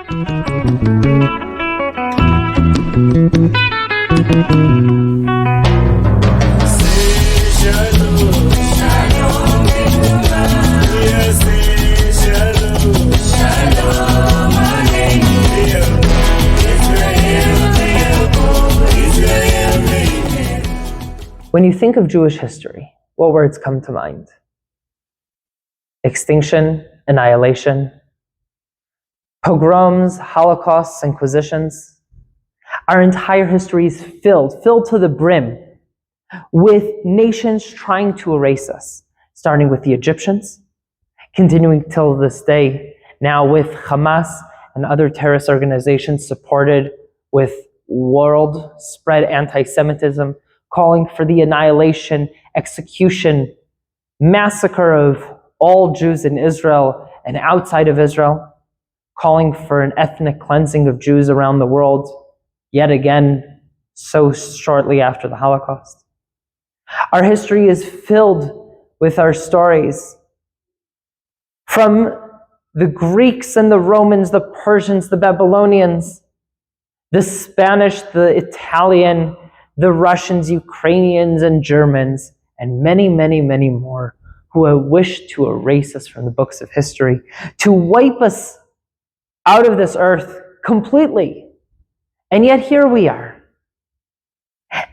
When you think of Jewish history, what words come to mind? Extinction, annihilation, pogroms, holocausts, inquisitions. Our entire history is filled to the brim with nations trying to erase us, starting with the Egyptians, continuing till this day, now with Hamas and other terrorist organizations supported with world-spread anti-Semitism, calling for the annihilation, execution, massacre of all Jews in Israel and outside of Israel, calling for an ethnic cleansing of Jews around the world, yet again, so shortly after the Holocaust. Our history is filled with our stories from the Greeks and the Romans, the Persians, the Babylonians, the Spanish, the Italian, the Russians, Ukrainians, and Germans, and many, many, many more who have wished to erase us from the books of history, to wipe us out of this earth completely. And yet here we are.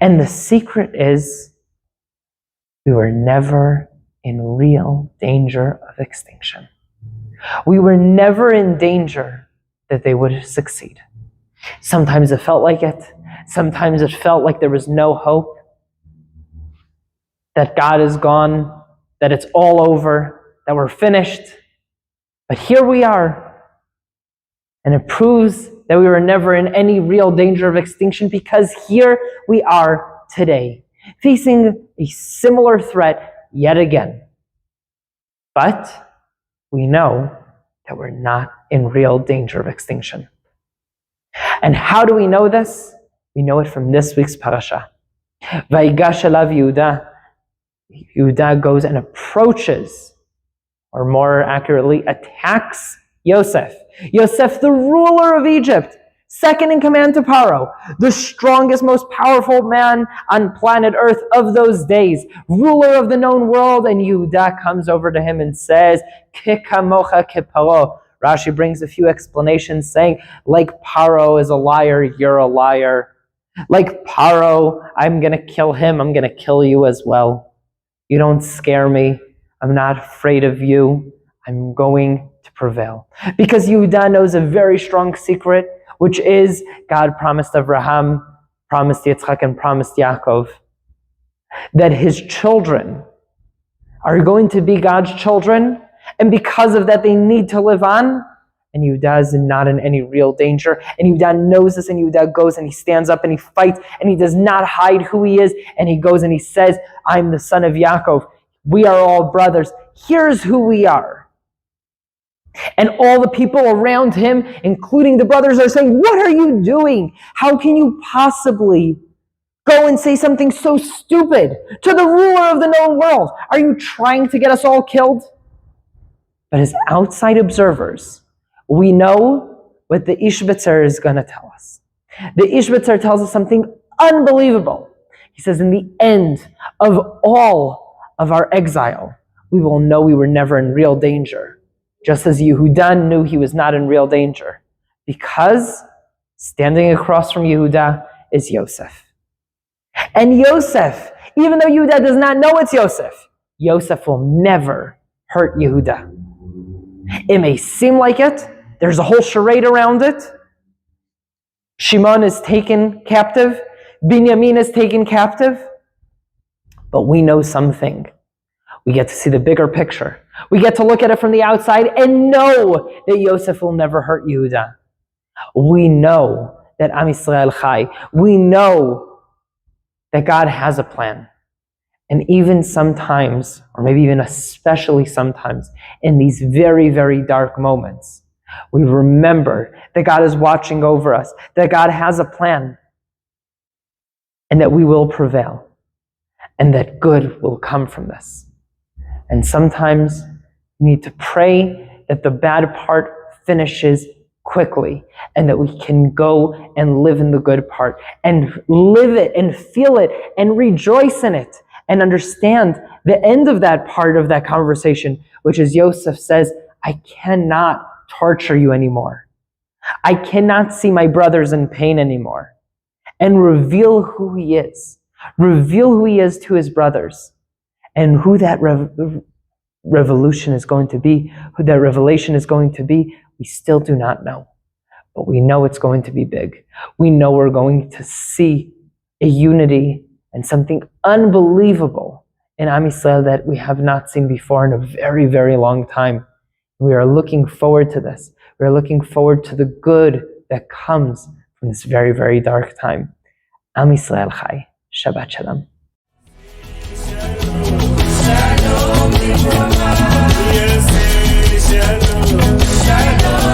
And the secret is we were never in real danger of extinction. We were never in danger that they would succeed. Sometimes it felt like it. Sometimes it felt like there was no hope, that God is gone, that it's all over, that we're finished. But here we are. And it proves that we were never in any real danger of extinction, because here we are today, facing a similar threat yet again. But we know that we're not in real danger of extinction. And how do we know this? We know it from this week's parasha. Vayegash elav Yehuda. Yehuda goes and approaches, or more accurately, attacks Yosef. Yosef, the ruler of Egypt, second in command to Paro, the strongest, most powerful man on planet Earth of those days, ruler of the known world, and Yehuda comes over to him and says, Kikamocha keparo. Rashi brings a few explanations saying, like Paro is a liar, you're a liar. Like Paro, I'm going to kill him, I'm going to kill you as well. You don't scare me. I'm not afraid of you. I'm going to prevail. Because Yehuda knows a very strong secret, which is God promised Abraham, promised Yitzchak, and promised Yaakov that his children are going to be God's children, and because of that they need to live on. And Yehuda is not in any real danger. And Yehuda knows this, and Yehuda goes and he stands up and he fights, and he does not hide who he is. And he goes and he says, I'm the son of Yaakov. We are all brothers. Here's who we are. And all the people around him, including the brothers, are saying, what are you doing? How can you possibly go and say something so stupid to the ruler of the known world? Are you trying to get us all killed? But as outside observers, we know what the Ishbitzer is going to tell us. The Ishbitzer tells us something unbelievable. He says, in the end of all of our exile, we will know we were never in real danger, just as Yehuda knew he was not in real danger, because standing across from Yehuda is Yosef. And Yosef, even though Yehuda does not know it's Yosef, Yosef will never hurt Yehuda. It may seem like it. There's a whole charade around it. Shimon is taken captive. Binyamin is taken captive. But we know something. We get to see the bigger picture. We get to look at it from the outside and know that Yosef will never hurt Yehuda. We know that Am Yisrael Chai. We know that God has a plan. And even sometimes, or maybe even especially sometimes, in these very, very dark moments, we remember that God is watching over us, that God has a plan, and that we will prevail, and that good will come from this. And sometimes we need to pray that the bad part finishes quickly, and that we can go and live in the good part and live it and feel it and rejoice in it and understand the end of that part of that conversation, which is Yosef says, I cannot torture you anymore. I cannot see my brothers in pain anymore. And reveal who he is. Reveal who he is to his brothers. And who that revolution is going to be, who that revelation is going to be, we still do not know. But we know it's going to be big. We know we're going to see a unity and something unbelievable in Am Yisrael that we have not seen before in a very, very long time. We are looking forward to this. We are looking forward to the good that comes from this very, very dark time. Am Yisrael Chai. Shabbat Shalom. Shalom,